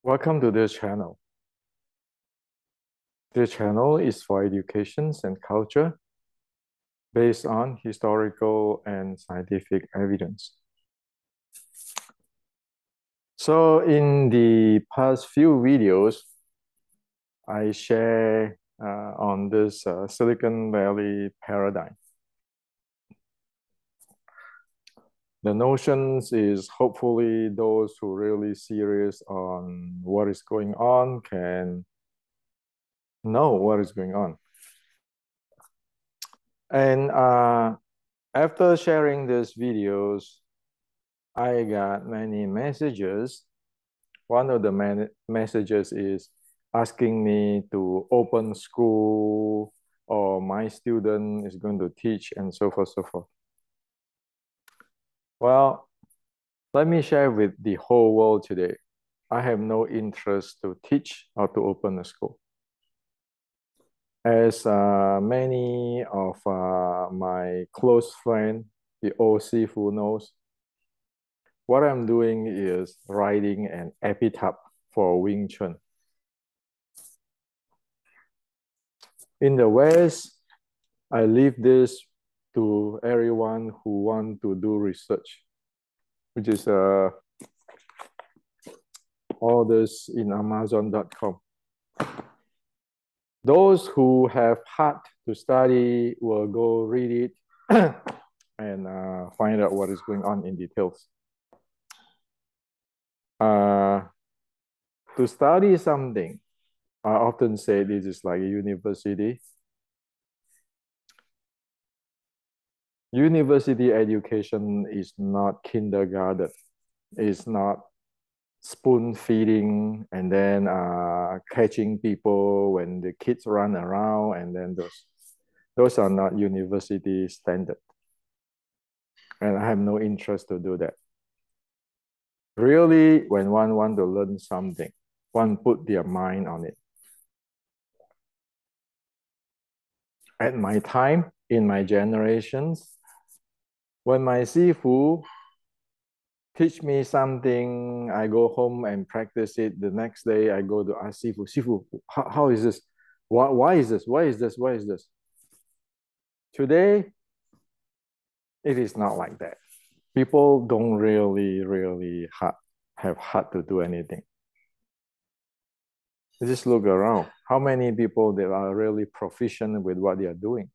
Welcome to this channel. This channel is for education and culture based on historical and scientific evidence. So in the past few videos, I share on this Silicon Valley paradigm. The notions is hopefully those who are really serious on what is going on can know what is going on. And after sharing these videos, I got many messages. One of the messages is asking me to open school, or my student is going to teach, and so forth, so forth. Well, let me share with the whole world today. I have no interest to teach or to open a school. As many of my close friends, the old Sifu knows, what I'm doing is writing an epitaph for Wing Chun. In the West, I leave this to everyone who want to do research, which is all this in Amazon.com. Those who have heart to study will go read it and find out what is going on in details. To study something, I often say this is like a university. University education is not kindergarten. It's not spoon feeding and then catching people when the kids run around, and then those are not university standard. And I have no interest to do that. Really, when one wants to learn something, one put their mind on it. At my time, in my generations, when my Sifu teach me something, I go home and practice it. The next day, I go to ask Sifu, Sifu, how is this? Why is this? Why is this? Why is this? Today, it is not like that. People don't really have heart to do anything. Just look around. How many people that are really proficient with what they are doing?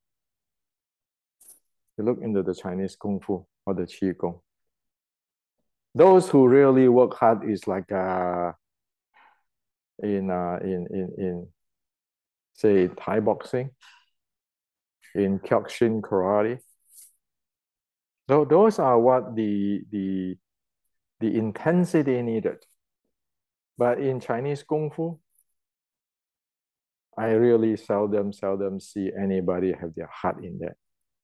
You look into the Chinese Kung Fu or the Qi Gong. Those who really work hard is like in say Thai boxing, in Kyokushin karate. Those are what the intensity needed. But in Chinese Kung Fu, I really seldom see anybody have their heart in that,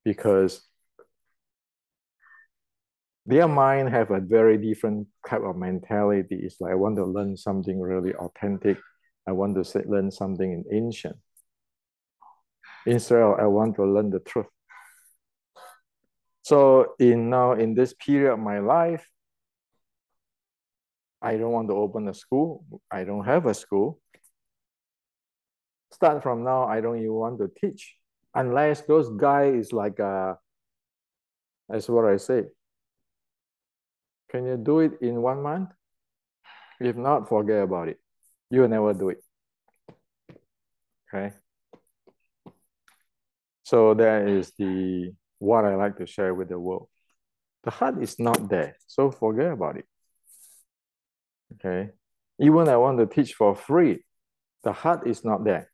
because their mind have a very different type of mentality. It's like, I want to learn something really authentic. I want to learn something in ancient. Instead of, I want to learn the truth. So in this period of my life, I don't want to open a school. I don't have a school. Start from now, I don't even want to teach. Unless those guys is like, that's what I say. Can you do it in 1 month? If not, forget about it. You'll never do it. Okay? So that is what I like to share with the world. The heart is not there, so forget about it. Okay? Even I want to teach for free, the heart is not there.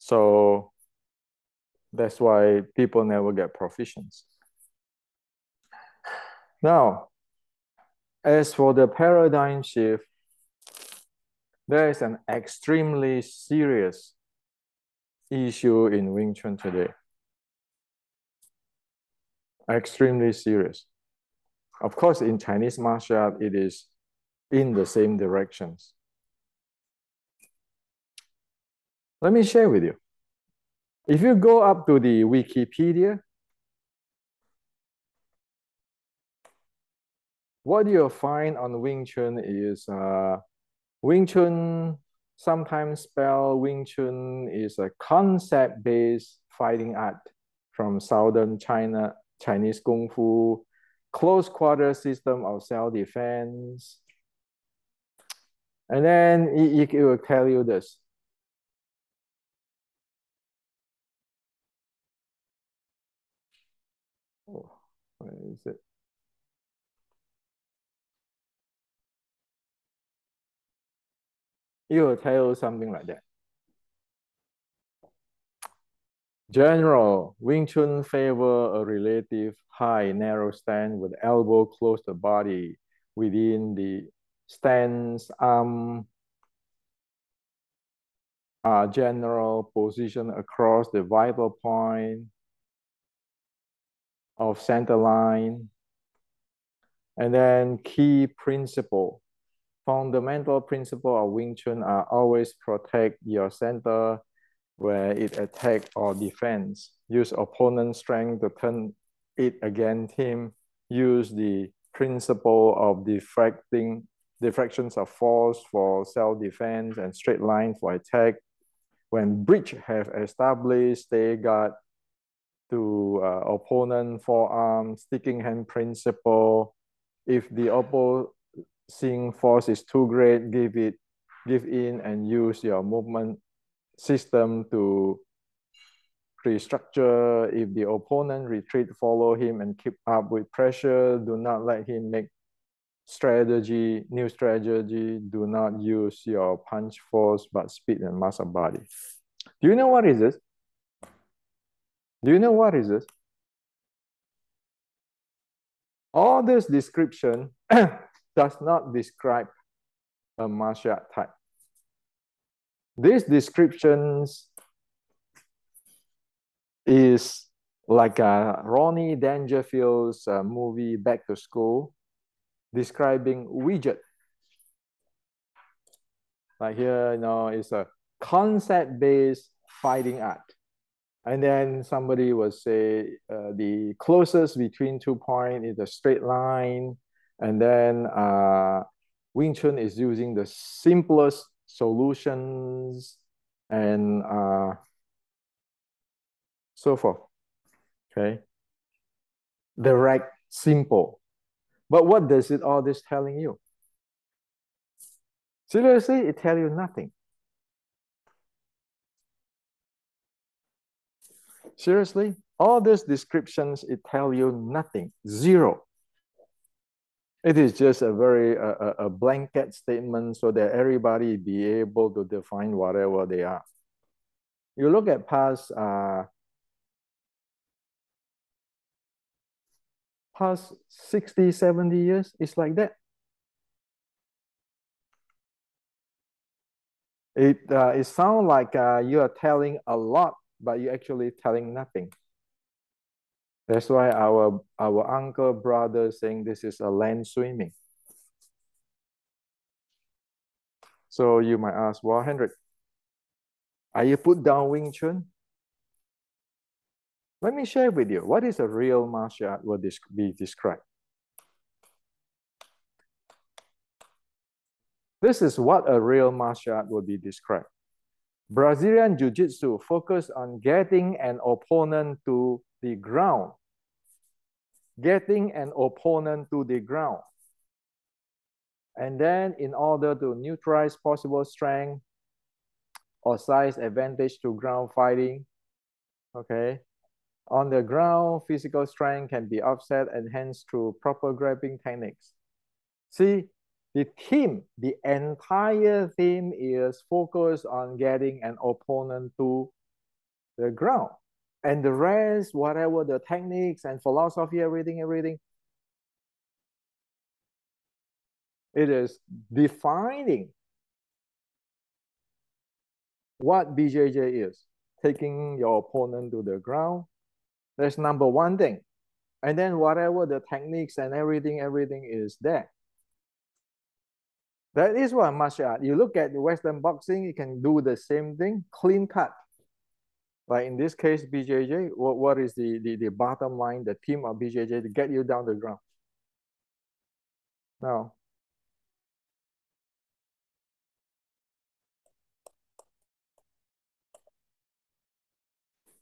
So that's why people never get proficiency. Now, as for the paradigm shift, there is an extremely serious issue in Wing Chun today. Extremely serious. Of course, in Chinese martial art, it is in the same directions. Let me share with you. If you go up to the Wikipedia, What you'll find on Wing Chun is Wing Chun, sometimes spelled Wing Chun, is a concept-based fighting art from southern China, Chinese Kung Fu, close quarter system of self-defense. And then it will tell you this. Oh, where is it? It will tell you something like that. General, Wing Chun favor a relative high, narrow stand with elbow close to body within the stance, general position across the vital point of center line. And then key principle. Fundamental principle of Wing Chun are always protect your center where it attack or defense. Use opponent's strength to turn it against him. Use the principle of diffractions of force for self-defense and straight line for attack. When bridge have established, stay guard to opponent forearm, sticking hand principle. If the opposing force is too great, give in and use your movement system to restructure. If the opponent retreat, follow him and keep up with pressure. Do not let him make new strategy. Do not use your punch force, but speed and muscle body. Do you know what is this? Do you know what is this? All this description does not describe a martial art type. These descriptions is like a Ronnie Dangerfield's movie Back to School, describing widget. Like here, it's a concept-based fighting art. And then somebody will say the closest between 2 points is a straight line. And then Wing Chun is using the simplest solutions and so forth. Okay. Direct, simple. But what does all this telling you? Seriously, it tells you nothing. Seriously, all these descriptions, it tell you nothing, zero. It is just a very a blanket statement so that everybody be able to define whatever they are. You look at past 60, 70 years, it's like that. It sounds like you are telling a lot, but you're actually telling nothing. That's why our uncle, brother saying this is a land swimming. So you might ask, well, Hendrik, are you put down Wing Chun? Let me share with you, what is a real martial art will be described. This is what a real martial art will be described. Brazilian Jiu-Jitsu focus on getting an opponent to the ground. Getting an opponent to the ground. And then in order to neutralize possible strength or size advantage to ground fighting, okay, on the ground, physical strength can be offset and enhanced through proper grappling techniques. See, the entire theme is focused on getting an opponent to the ground. And the rest, whatever the techniques and philosophy, everything, it is defining what BJJ is. Taking your opponent to the ground. That's number one thing. And then whatever the techniques and everything is there. That is what martial art. You look at the Western boxing, you can do the same thing, clean cut. Like in this case, BJJ, what is the bottom line, the theme of BJJ to get you down the ground? Now,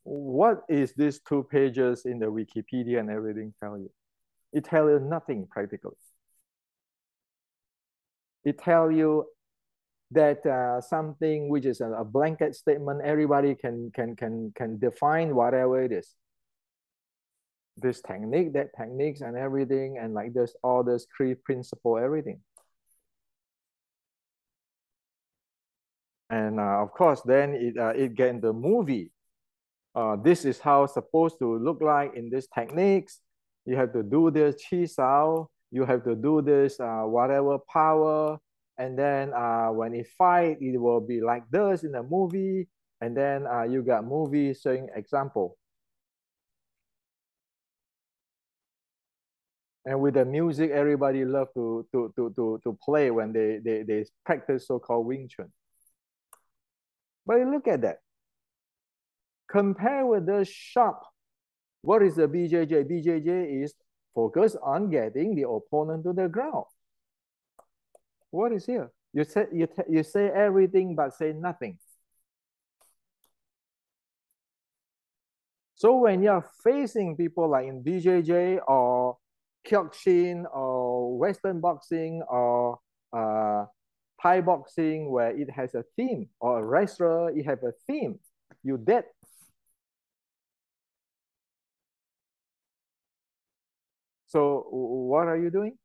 what is these 2 pages in the Wikipedia and everything tell you? It tell you nothing practically. It tell you that something which is a blanket statement, everybody can define whatever it is. This technique, that techniques and everything, and like this, all this creed principle, everything. And of course, then it get in the movie. This is how it's supposed to look like in these techniques. You have to do this chi sao. You have to do this whatever power. And then when it fight, it will be like this in the movie. And then you got movie showing example. And with the music, everybody love to play when they practice so-called Wing Chun. But look at that. Compare with the shop. What is the BJJ? BJJ is focused on getting the opponent to the ground. What is here? You say everything but say nothing. So when you're facing people like in BJJ or Kyokushin or Western boxing or Thai boxing, where it has a theme, or a wrestler, it has a theme, you dead. So what are you doing?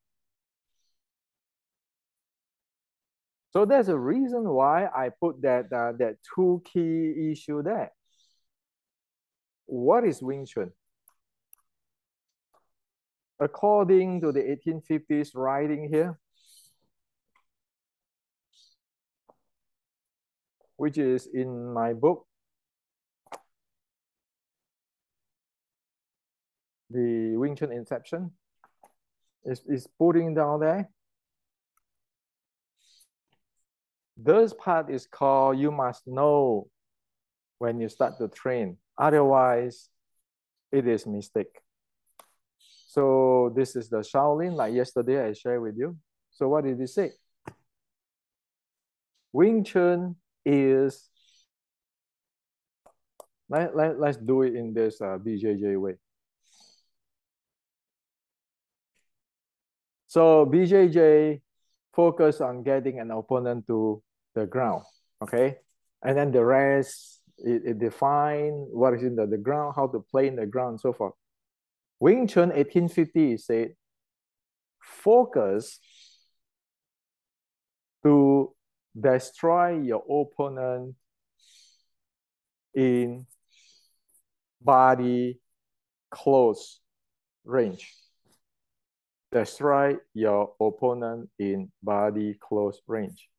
So there's a reason why I put that 2 key issue there. What is Wing Chun? According to the 1850s writing here, which is in my book, the Wing Chun Inception, is putting down there. This part is called you must know when you start to train. Otherwise, it is mistake. So this is the Shaolin, like yesterday I shared with you. So what did he say? Wing Chun is, let's do it in this BJJ way. So BJJ focus on getting an opponent to the ground, okay? And then the rest, it define what is in the ground, how to play in the ground, and so forth. Wing Chun 1850 said, focus to destroy your opponent in body close range. Destroy your opponent in body close range.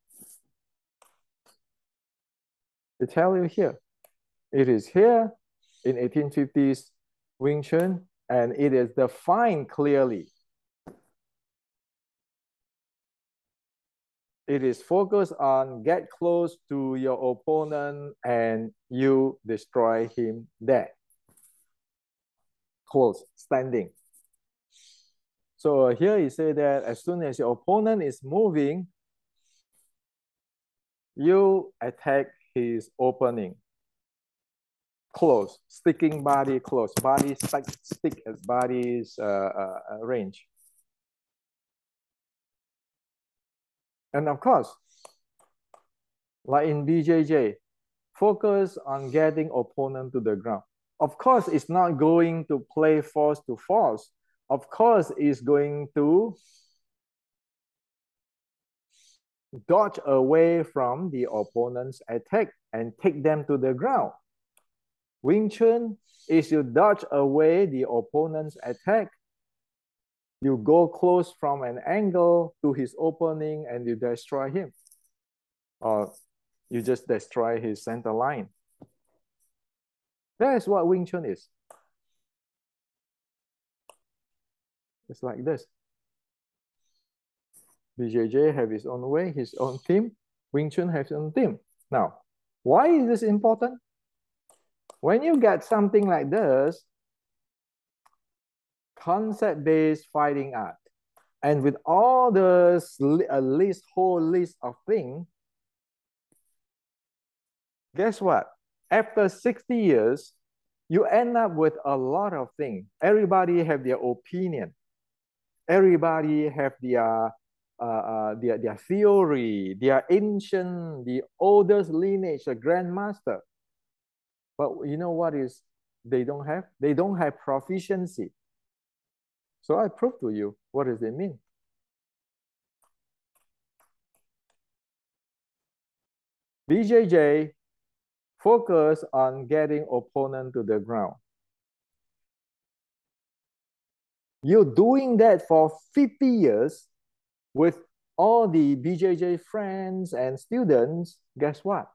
They tell you here. It is here in 1850s Wing Chun, and it is defined clearly. It is focused on get close to your opponent and you destroy him there. Close, standing. So here he said that as soon as your opponent is moving, you attack his opening. Close, sticking body close, body stick at body's range. And of course, like in BJJ, focus on getting opponent to the ground. Of course, it's not going to play force to force. Of course, it's going to dodge away from the opponent's attack and take them to the ground. Wing Chun is you dodge away the opponent's attack. You go close from an angle to his opening and you destroy him. Or you just destroy his center line. That is what Wing Chun is. It's like this. BJJ have his own way, his own theme. Wing Chun has his own theme. Now, why is this important? When you get something like this, concept-based fighting art, And with all the whole list of things, guess what? After 60 years, you end up with a lot of things. Everybody have their opinion. Everybody have their theory, their ancient, the oldest lineage, the grandmaster. But you know what is they don't have? They don't have proficiency. So I prove to you, what does it mean? BJJ focus on getting opponent to the ground. You're doing that for 50 years with all the BJJ friends and students. Guess what?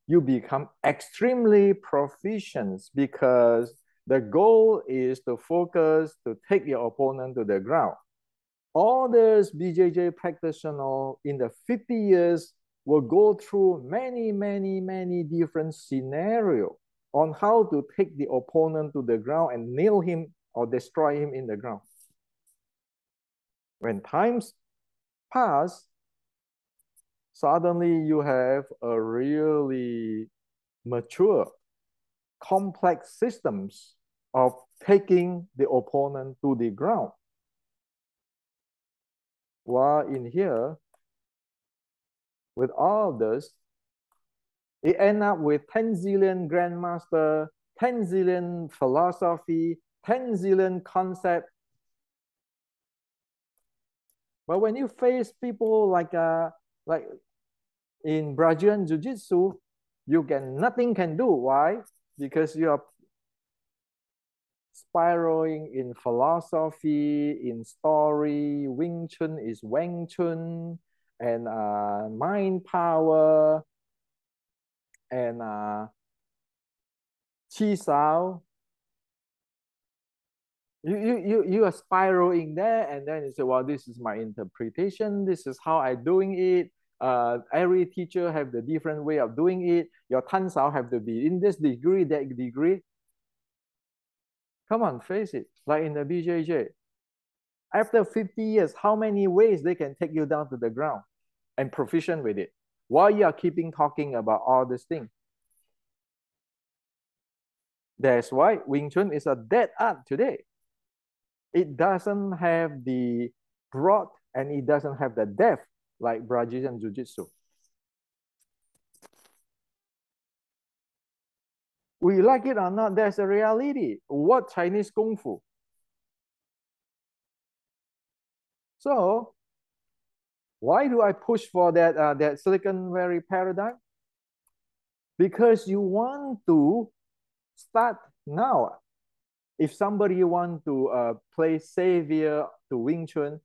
You become extremely proficient because the goal is to focus to take your opponent to the ground. All those BJJ practitioners in the 50 years will go through many different scenarios on how to take the opponent to the ground and nail him or destroy him in the ground. When times pass, suddenly you have a really mature, complex systems of taking the opponent to the ground. While in here, with all of this, it end up with 10 zillion grandmaster, 10 zillion philosophy, 10 zillion concept. But when you face people like in Brazilian Jiu-Jitsu, nothing can do. Why? Because you are spiraling in philosophy, in story. Wing Chun is Wang Chun, and mind power, and Chi Sao. You are spiraling there, and then you say, well, this is my interpretation. This is how I'm doing it. Every teacher have the different way of doing it. Your Tan Sao have to be in this degree, that degree. Come on, face it. Like in the BJJ. After 50 years, how many ways they can take you down to the ground and proficient with it? While you are keeping talking about all these things. That's why Wing Chun is a dead art today. It doesn't have the broad and it doesn't have the depth like Brazilian Jiu-Jitsu. We like it or not, there's a reality. What Chinese Kung Fu? So why do I push for that Silicon Valley paradigm? Because you want to start now. If somebody want to play savior to Wing Chun,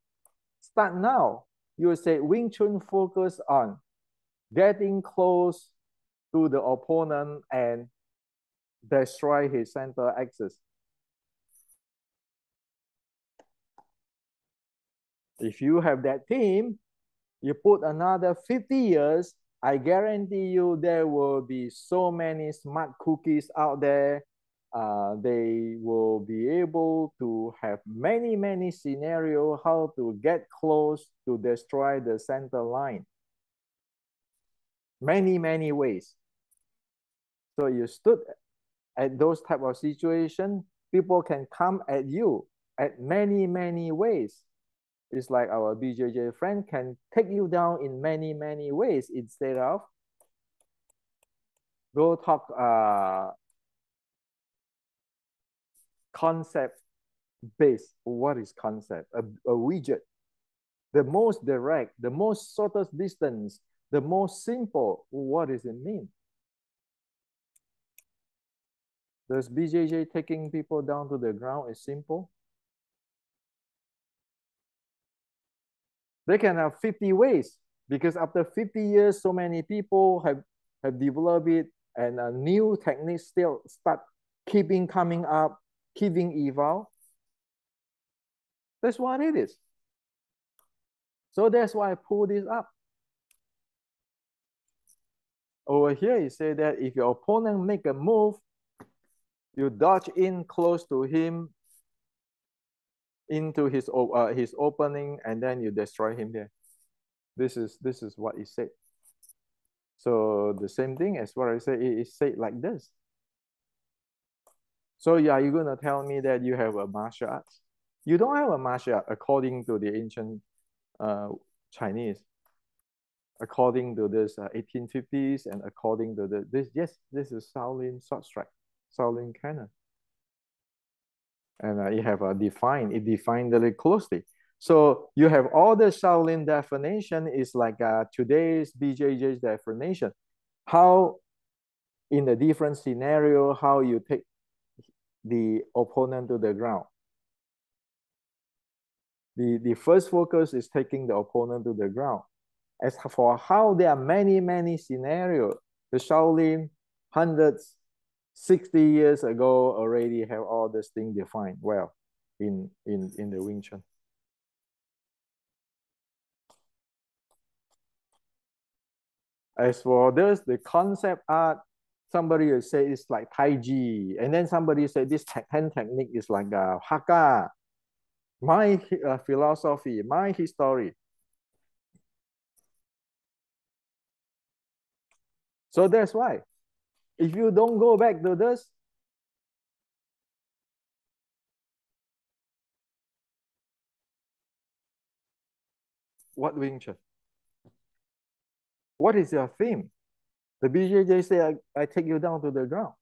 start now. You say Wing Chun focus on getting close to the opponent and destroy his center axis. If you have that team, you put another 50 years, I guarantee you there will be so many smart cookies out there. They will be able to have many scenarios how to get close to destroy the center line. Many ways. So you stood at those type of situations, people can come at you at many ways. It's like our BJJ friend can take you down in many ways instead of go talk concept based. What is concept? A widget. The most direct, the most shortest distance, the most simple. What does it mean? Does BJJ taking people down to the ground is simple? They can have 50 ways because after 50 years, so many people have developed it and a new techniques still start keeping coming up, keeping evolve. That's what it is. So that's why I pull this up. Over here, you say that if your opponent make a move, you dodge in close to him into his opening, and then you destroy him there. This is what he said. So the same thing as what I said, it is said like this. So yeah, you're gonna tell me that you have a martial arts? You don't have a martial art according to the ancient Chinese, according to this 1850s, and according to this is Shaolin sword strike, Shaolin canon, and it have it defined very closely. So you have all the Shaolin definition is like today's BJJ's definition. How in a different scenario, how you take the opponent to the ground. The first focus is taking the opponent to the ground. As for how there are many scenarios, the Shaolin hundreds, 60 years ago already have all this thing defined well in the Wing Chun. As for this, the concept art, somebody will say it's like Tai Chi, and then somebody said this hand technique is like Haka. My philosophy, my history. So that's why, if you don't go back to this, what Wing Chun? What is your theme? The BJJ say, I take you down to the ground.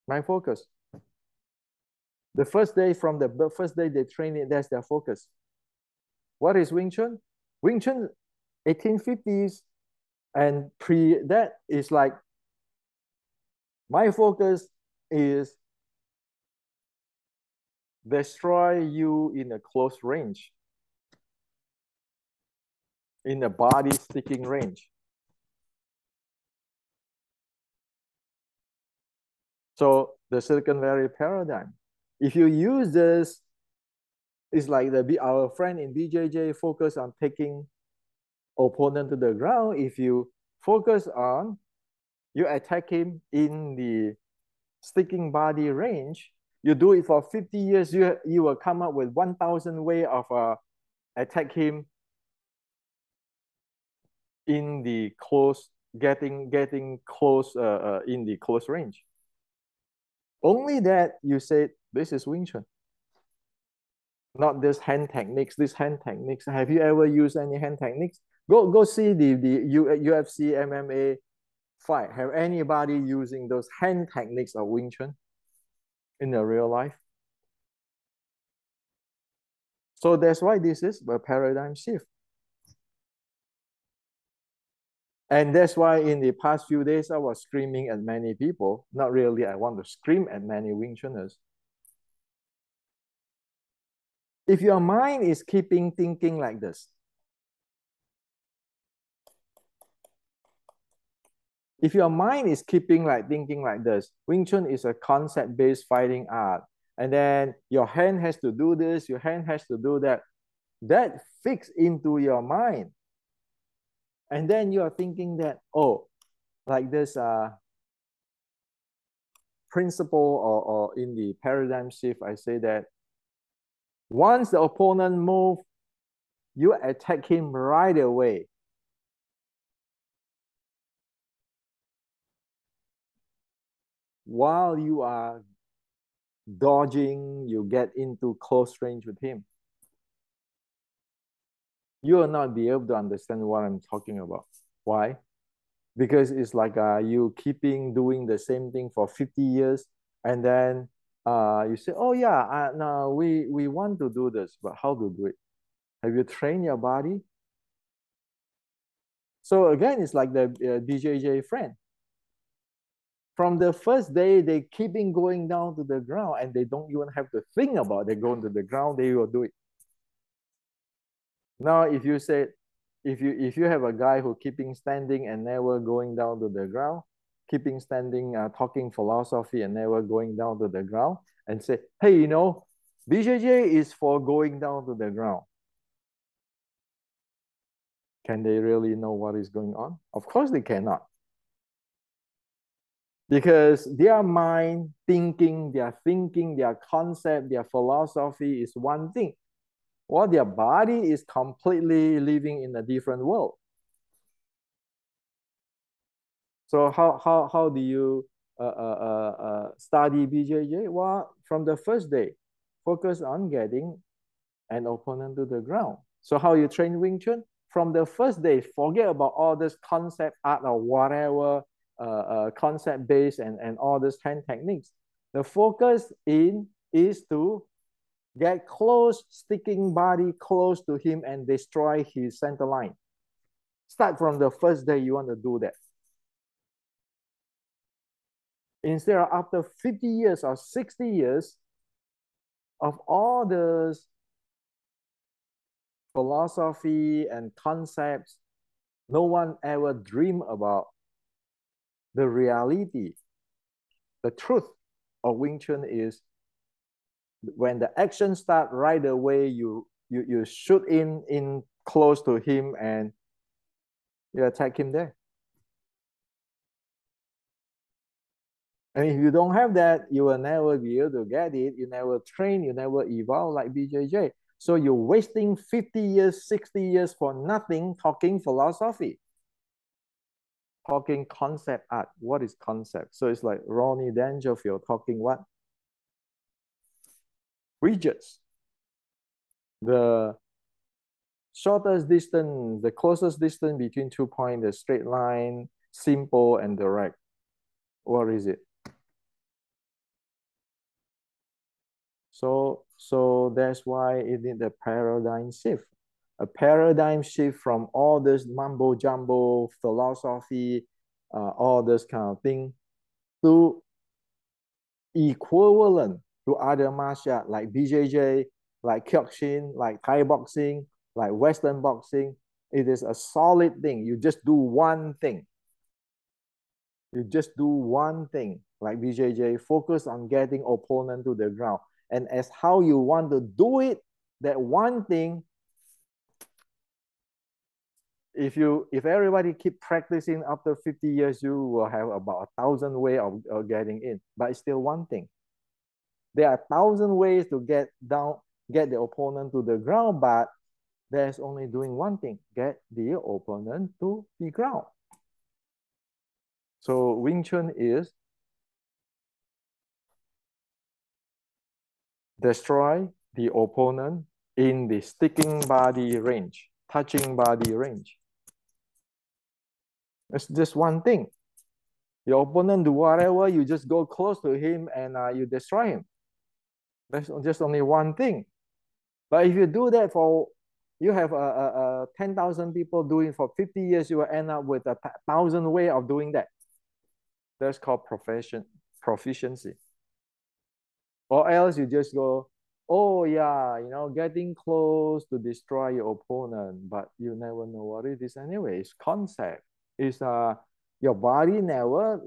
My focus. The first day they train it, that's their focus. What is Wing Chun? Wing Chun, 1850s, and pre that is like, my focus is destroy you in a close range, in a body sticking range. So the Silicon Valley paradigm, if you use this, it's like our friend in BJJ focus on taking opponent to the ground. If you focus on, you attack him in the sticking body range, you do it for 50 years, you will come up with 1,000 way of attack him in the close, getting close in the close range. Only that you said this is Wing Chun. Not this hand techniques. This hand techniques. Have you ever used any hand techniques? Go see the UFC MMA fight. Have anybody using those hand techniques of Wing Chun in the real life? So that's why this is a paradigm shift. And that's why in the past few days, I was screaming at many people. Not really, I want to scream at many Wing Chuners. If your mind is keeping thinking like this, if your mind is keeping thinking like this, Wing Chun is a concept-based fighting art. And then your hand has to do this, your hand has to do that. That fixed into your mind. And then you are thinking that, oh, like this principle or in the paradigm shift, I say that once the opponent moves, you attack him right away. While you are dodging, you get into close range with him. You will not be able to understand what I'm talking about. Why? Because it's like you keeping doing the same thing for 50 years, and then you say, oh yeah, no, we want to do this, but how to do it? Have you trained your body? So again, it's like the BJJ friend. From the first day, they keeping going down to the ground, and they don't even have to think about they going to the ground, they will do it. Now, if you say, if you have a guy who keeping standing and never going down to the ground, keeping standing, talking philosophy and never going down to the ground, and say, hey, you know, BJJ is for going down to the ground. Can they really know what is going on? Of course they cannot. Because their mind thinking, their concept, their philosophy is one thing. Well, their body is completely living in a different world. So how do you study BJJ? Well, from the first day, focus on getting an opponent to the ground. So how you train Wing Chun? From the first day, forget about all this concept art or whatever concept base and all these 10 techniques. The focus is to get close, sticking body close to him and destroy his center line. Start from the first day you want to do that. Instead of after 50 years or 60 years of all this philosophy and concepts, no one ever dream about the reality. The truth of Wing Chun is when the action start right away, you shoot in close to him and you attack him there. And if you don't have that, you will never be able to get it. You never train, you never evolve like BJJ. So you're wasting 50 years, 60 years for nothing talking philosophy, talking concept art. What is concept? So it's like Ronnie Dangerfield talking what? Bridges. The shortest distance, the closest distance between 2 points, the straight line, simple and direct. What is it? So that's why it need a paradigm shift. A paradigm shift from all this mumbo jumbo philosophy, all this kind of thing, to equivalent to other martial arts like BJJ, like Kyokushin, like Thai boxing, like Western boxing. It is a solid thing. You just do one thing. You just do one thing like BJJ, focus on getting opponent to the ground. And as how you want to do it, that one thing, if everybody keep practicing after 50 years, you will have about 1,000 ways of getting in, but it's still one thing. There are 1,000 ways to get the opponent to the ground, but there's only doing one thing, get the opponent to the ground. So Wing Chun is destroy the opponent in the sticking body range, touching body range. It's just one thing. Your opponent do whatever, you just go close to him and you destroy him. That's just only one thing. But if you do that you have 10,000 people doing for 50 years, you will end up with 1,000 ways of doing that. That's called proficiency. Or else you just go, oh yeah, getting close to destroy your opponent, but you never know what it is anyway. It's concept. It's your body never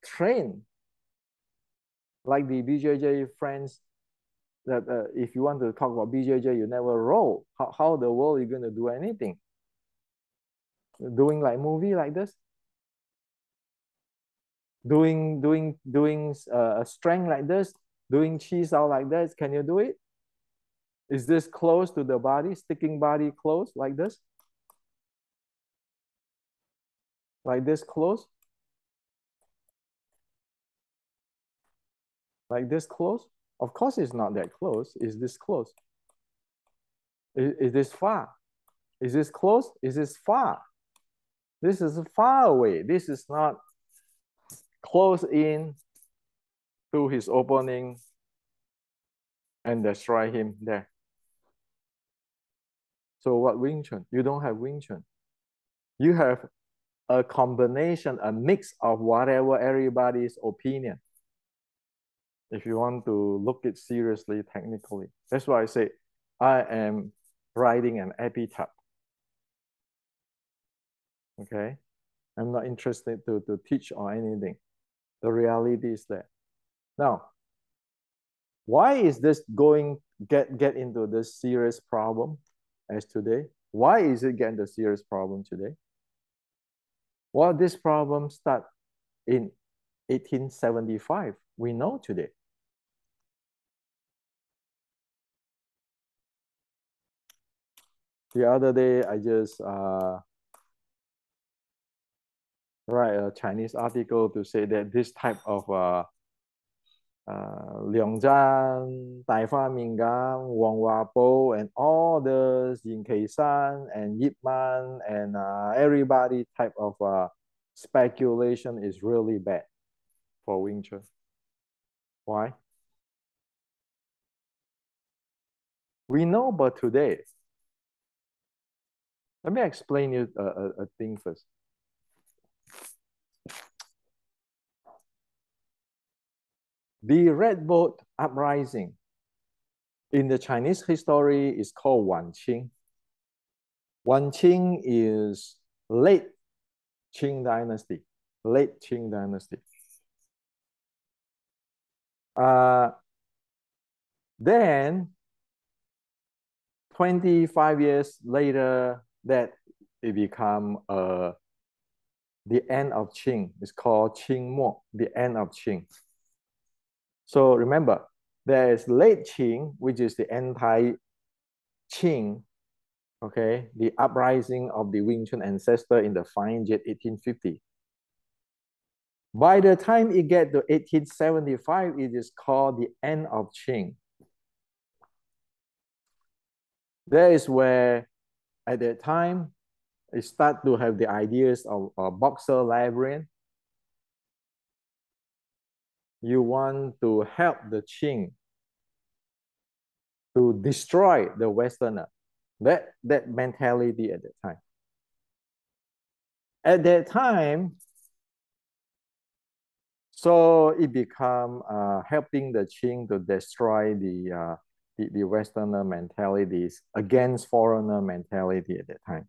trained. Like the BJJ friends that if you want to talk about BJJ, you never roll. How the world you going to do anything? Doing like movie like this? Doing a strength like this? Doing cheese out like this? Can you do it? Is this close to the body? Sticking body close like this? Like this close? Like this close? Of course it's not that close. Is this close? Is this far? Is this close? Is this far? This is far away. This is not close in to his opening and destroy him there. So what Wing Chun? You don't have Wing Chun. You have a combination, a mix of whatever everybody's opinion. If you want to look it seriously, technically. That's why I say I am writing an epitaph. Okay? I'm not interested to teach or anything. The reality is that. Now, why is this going get into this serious problem as today? Why is it getting the serious problem today? Well, this problem started in 1875. We know today. The other day, I just write a Chinese article to say that this type of Liang Zhan, Tai Fa Mingam, Wang Wapo, and all the Yin Kei San and Yip Man and everybody type of speculation is really bad for Wing Chun. Why? We know, but today, let me explain you a thing first. The Red Boat Uprising in the Chinese history is called Wanqing. Wanqing is late Qing dynasty. Late Qing dynasty. Then 25 years later, that it become the end of Qing. It's called Qing Mo, the end of Qing. So remember, there is late Qing, which is the anti-Qing, okay, the uprising of the Wing Chun ancestor in the Fine Jet 1850. By the time it get to 1875, it is called the end of Qing. That is where, at that time, it start to have the ideas of a boxer labyrinth. You want to help the Qing to destroy the Westerner. That mentality at that time. At that time, so it become helping the Qing to destroy the Westerner mentalities against foreigner mentality at that time.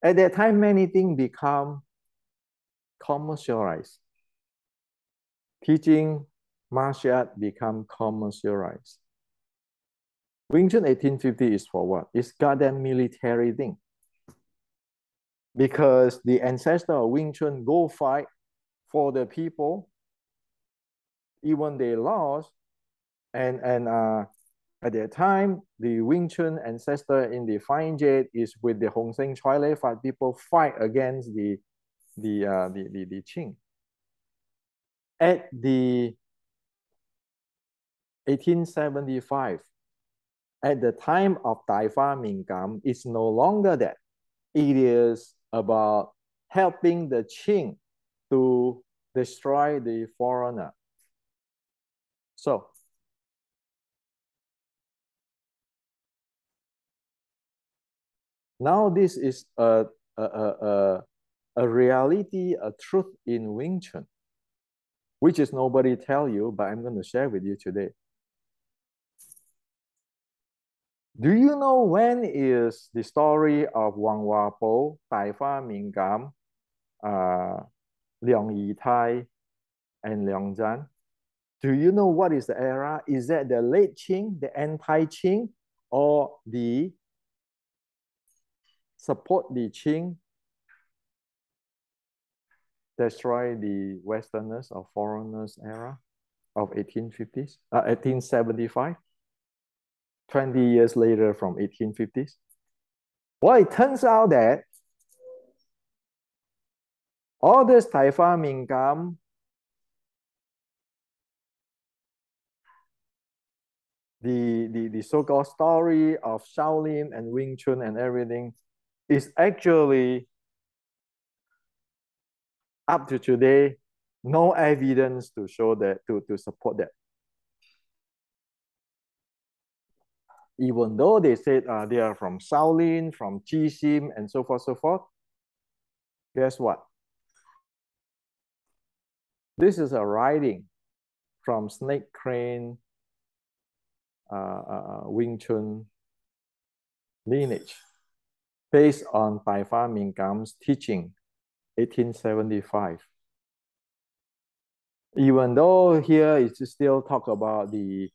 At that time, many things become commercialized. Teaching martial art become commercialized. Wing Chun 1850 is for what? It's goddamn military thing. Because the ancestor of Wing Chun go fight for the people, even they lost, and at that time, the Wing Chun ancestor in the Fine Jet is with the Hong Seng Choi Lei fight people fight against the Qing. At the 1875, at the time of Tai Fa Mingam, it's no longer that. It is about helping the Qing to destroy the foreigner. So, now this is a reality, a truth in Wing Chun, which is nobody tell you, but I'm going to share with you today. Do you know when is the story of Wang Wapo, Tai Fa Mingam, Liang Yitai, and Liang Zhan? Do you know what is the era? Is that the late Qing, the anti-Qing, or the support the Qing, destroy the Westerners or foreigners era of 1850s, 1875? 20 years later from 1850s? Well, it turns out that all this Tai Fa Mingam, the so-called story of Shaolin and Wing Chun and everything is actually, up to today, no evidence to show that, to support that. Even though they said they are from Shaolin, from Jixim, and so forth, so forth. Guess what? This is a writing from Snake Crane Wing Chun lineage based on Tai Fa Mingam's teaching, 1875. Even though here it's still talk about the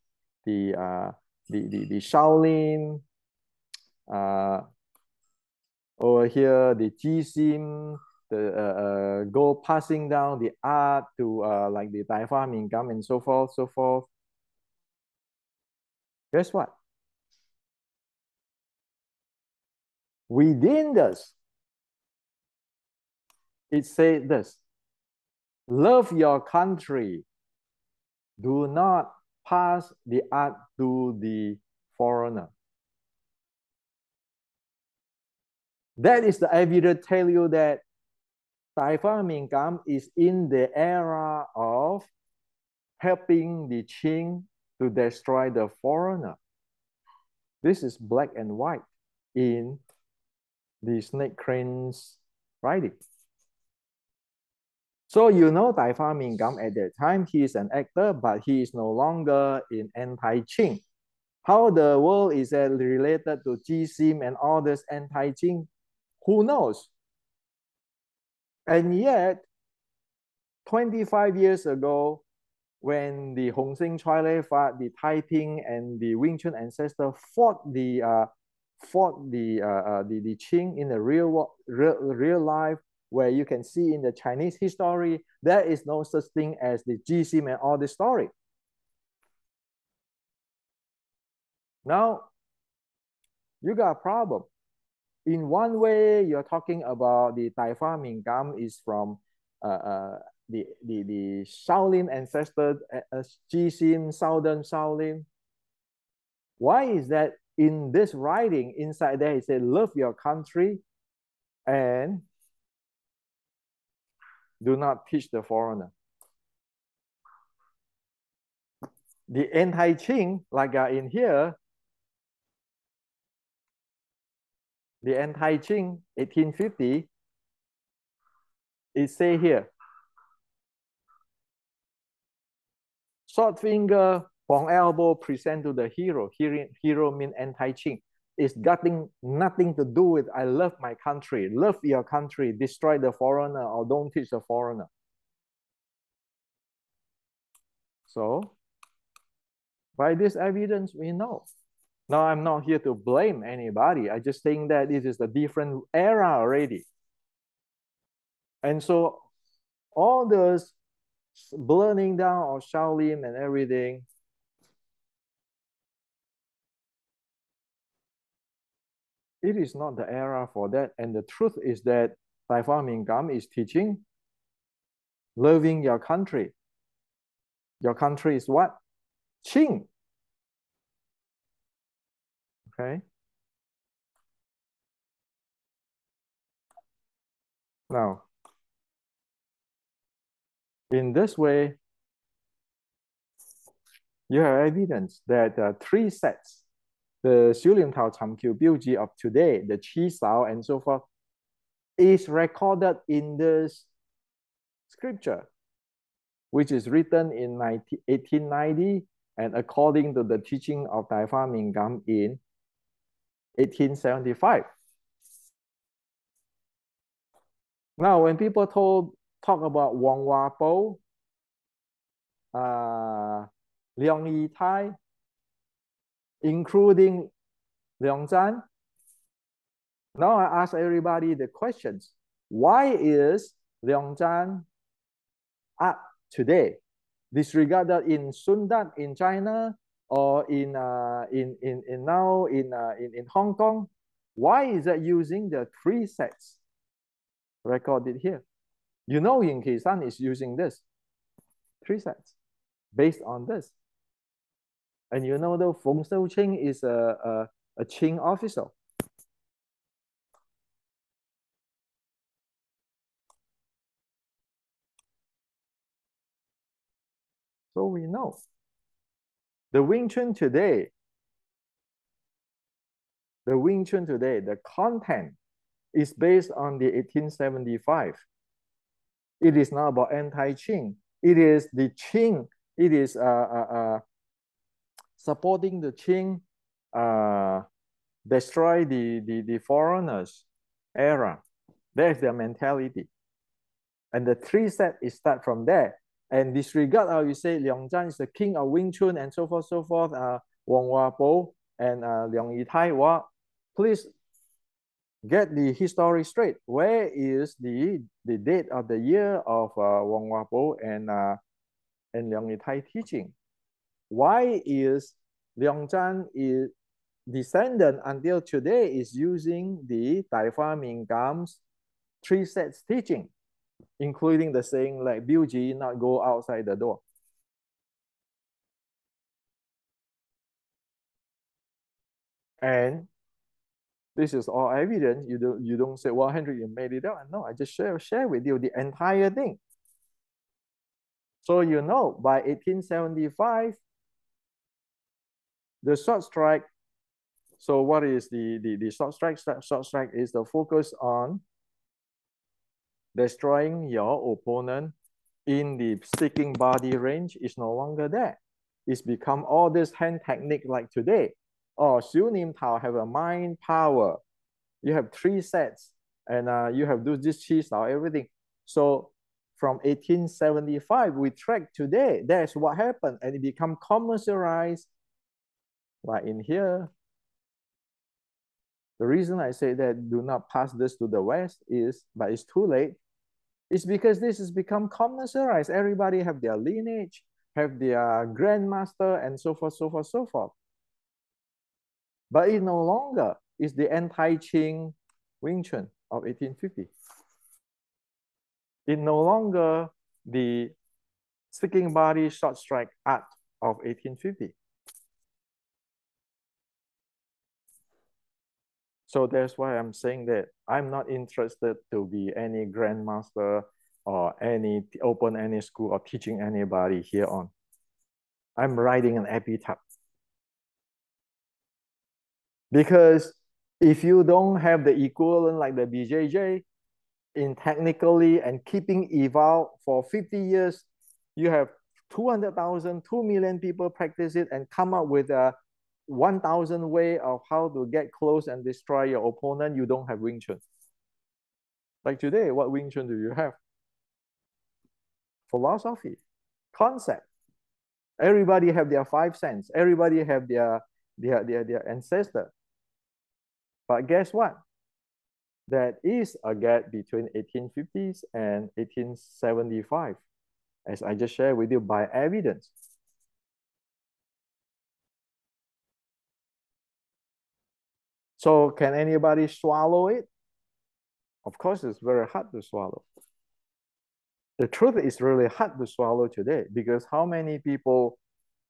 Shaolin, over here the Jixim, the go passing down the art to like the Tai Fa Mingam and so forth, so forth. Guess what? Within this, it said this: love your country. Do not pass the art to the foreigner. That is the evidence tell you that Tài Phá Miền Cam is in the era of helping the Qing to destroy the foreigner. This is black and white in the Snake Crane's writing. So you know Tài Phá Miền Cam at that time, he is an actor, but he is no longer in anti-Qing. How the world is related to Jisim and all this anti-Qing, who knows? And yet, 25 years ago, when the Hong Sing Chai fought the Taiping and the Wing Chun ancestor fought the Qing in the real life, where you can see in the Chinese history, there is no such thing as the Jisim and all the story. Now, you got a problem. In one way, you're talking about the Tài Phá Miền Cam is from the Shaolin ancestor, Jisim, Southern Shaolin. Why is that in this writing, inside there, it said, love your country and do not teach the foreigner. The anti-Qing, like in here, the anti-Qing 1850, it say here, short finger, long elbow, present to the hero. Hero means anti-Qing. It's got nothing to do with I love my country, love your country, destroy the foreigner, or don't teach the foreigner. So, by this evidence, we know. Now, I'm not here to blame anybody. I just think that this is a different era already. And so, all this burning down of Shaolin and everything, it is not the era for that. And the truth is that Tài Phá Miền Cam is teaching loving your country. Your country is what? Qing. Okay. Now, in this way, you have evidence that 3 sets, the Xiu Lian Tao Cham Kiu Biuji of today, the Qi Sao and so forth, is recorded in this scripture, which is written in 1890 and according to the teaching of Tài Phá Miền Cam in 1875. Now, when people talk about Wang Hua Po, Liang Yi Tai, including Liang Zhan, now I ask everybody the questions. Why is Liang Zhan art today disregarded in Sundan in China or in Hong Kong? Why is that using the 3 sets recorded here? You know, Yin Ki San is using this 3 sets based on this. And you know, the Feng Shou Qing is a Qing officer. So we know the Wing Chun today, the content is based on the 1875. It is not about anti-Qing. It is the Qing. It is supporting the Qing, destroy the foreigners era. That's their mentality. And the 3 set is start from there. And disregard how you say Liang Zhan is the king of Wing Chun and so forth, Wang Hua Po and Liang Yi Tai. Well, please get the history straight. Where is the date of the year of Wang Hua Po and Liang Yi Tai teaching? Why is Liang Zhan descendant until today is using the Tai Fa Ming Gam's 3 sets teaching, including the saying like Biu Ji not go outside the door. And this is all evidence. You don't say, well, Henry, you made it up. No, I just share with you the entire thing. So you know, by 1875, the short strike. So what is the short strike? Short strike is the focus on destroying your opponent in the sticking body range is no longer there. It's become all this hand technique like today. Oh, Xiu Nim Tao have a mind power. You have 3 sets and you have this chi style, everything. So from 1875, we track today, that's what happened. And it become commercialized like in here. The reason I say that do not pass this to the West is, but it's too late. It's because this has become commercialized. Everybody have their lineage, have their grandmaster, and so forth, so forth, so forth. But it no longer is the anti-Qing Wing Chun of 1850. It no longer the sticking body short strike art of 1850. So that's why I'm saying that I'm not interested to be any grandmaster or open any school or teaching anybody here on. I'm writing an epitaph. Because if you don't have the equivalent like the BJJ in technically and keeping evolve for 50 years, you have 200,000, 2 million people practice it and come up with a 1,000 way of how to get close and destroy your opponent. You don't have Wing Chun. Like today, what Wing Chun do you have? Philosophy, concept. Everybody have their 5 cents. Everybody have their ancestor. But guess what? There is a gap between 1850s and 1875, as I just shared with you by evidence. So can anybody swallow it? Of course, it's very hard to swallow. The truth is really hard to swallow today because how many people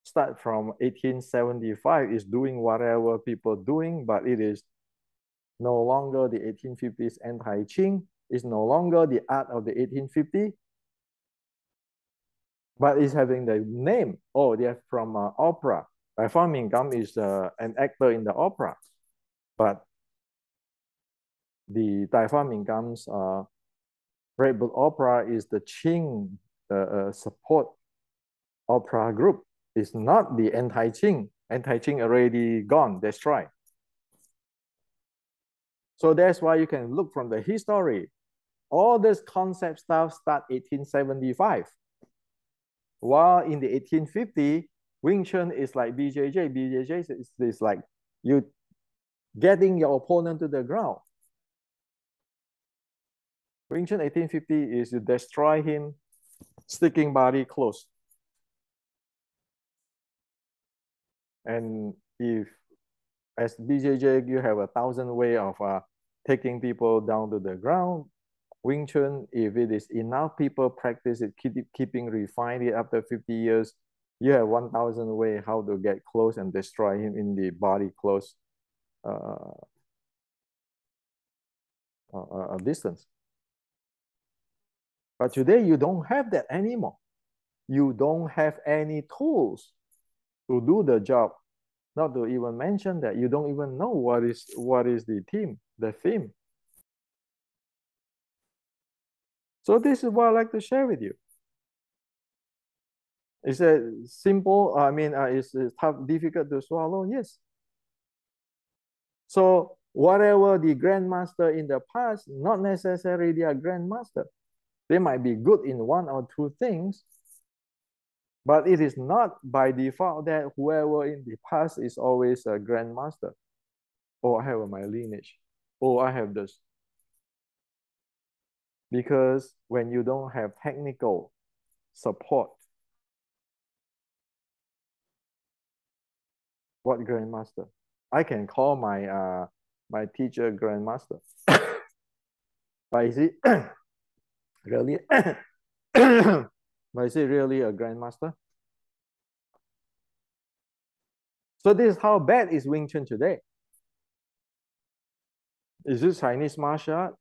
start from 1875 is doing whatever people doing, but it is no longer the 1850s anti-Qing. It's no longer the art of the 1850, but it's having the name. Oh, they're from opera. Tai Fa Ming Gam is an actor in the opera, but the Tai Fa Ming Gam's Red Bull Opera is the Qing support opera group. It's not the anti-Qing. Anti-Qing already gone, destroyed. So that's why you can look from the history. All this concept stuff start 1875. While in the 1850, Wing Chun is like BJJ. BJJ is like you getting your opponent to the ground. Wing Chun 1850 is you destroy him, sticking body close. And if as BJJ, you have 1,000 way of taking people down to the ground. Wing Chun, if it is enough people practice it, keeping refined it after 50 years, you have 1,000 way how to get close and destroy him in the body close distance. But today you don't have that anymore. You don't have any tools to do the job. Not to even mention that you don't even know what is the theme. So this is what I like to share with you. Is it simple? I mean, is it tough, difficult to swallow? Yes. So whatever the grandmaster in the past, not necessarily they are grandmaster. They might be good in 1 or 2 things, but it is not by default that whoever in the past is always a grandmaster. Oh, I have my lineage. Oh, I have this. Because when you don't have technical support, what grandmaster? I can call my teacher grandmaster. But is it really but is it really a grandmaster? So this is how bad is Wing Chun today. Is this Chinese martial art?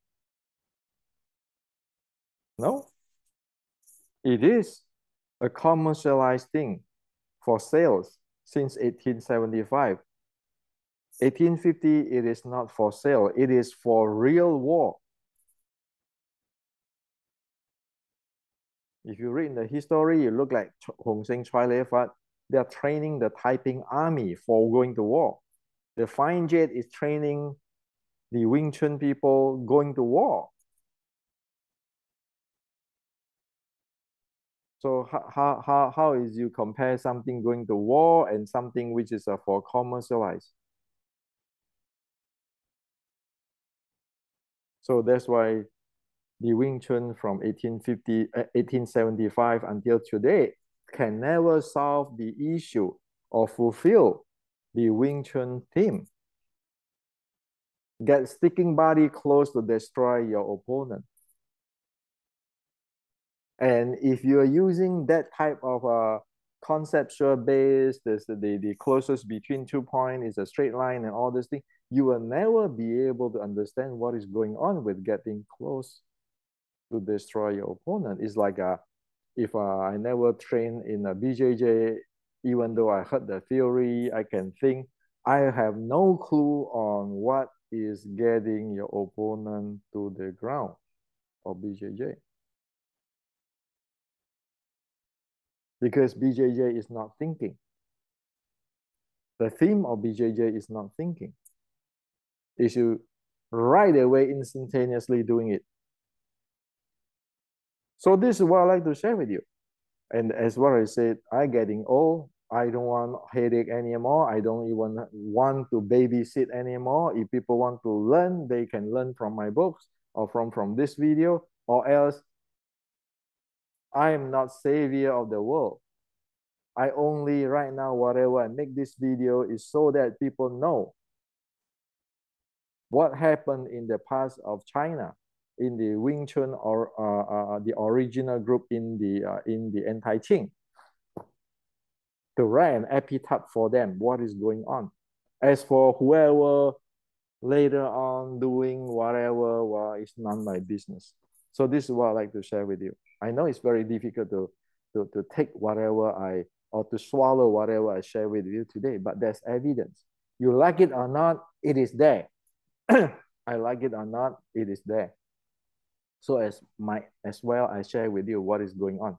No, it is a commercialized thing for sales since 1875. 1850, it is not for sale. It is for real war. If you read in the history, you look like Hong Seng Choi Le Fat. They are training the Taiping army for going to war. The Fine Jet is training the Wing Chun people going to war. So how is you compare something going to war and something which is for commercialized? So that's why the Wing Chun from 1875 until today can never solve the issue or fulfill the Wing Chun theme. Get sticking body close to destroy your opponent. And if you're using that type of conceptual base, the closest between 2 points is a straight line and all this thing, you will never be able to understand what is going on with getting close to destroy your opponent. It's like if I never train in a BJJ, even though I heard the theory, I can think, I have no clue on what is getting your opponent to the ground of BJJ. Because BJJ is not thinking. The theme of BJJ is not thinking. It's you right away instantaneously doing it. So this is what I like to share with you. And as what I said, I'm getting old. I don't want headache anymore. I don't even want to babysit anymore. If people want to learn, they can learn from my books or from this video, or else I am not savior of the world. I only right now, whatever I make this video is so that people know what happened in the past of China in the Wing Chun or the original group in the anti-Qing, to write an epitaph for them, what is going on. As for whoever later on doing whatever, well, it's not my business. So this is what I like to share with you. I know it's very difficult to take whatever or to swallow whatever I share with you today, but there's evidence. You like it or not, it is there. I like it or not, it is there. So as well, I share with you what is going on.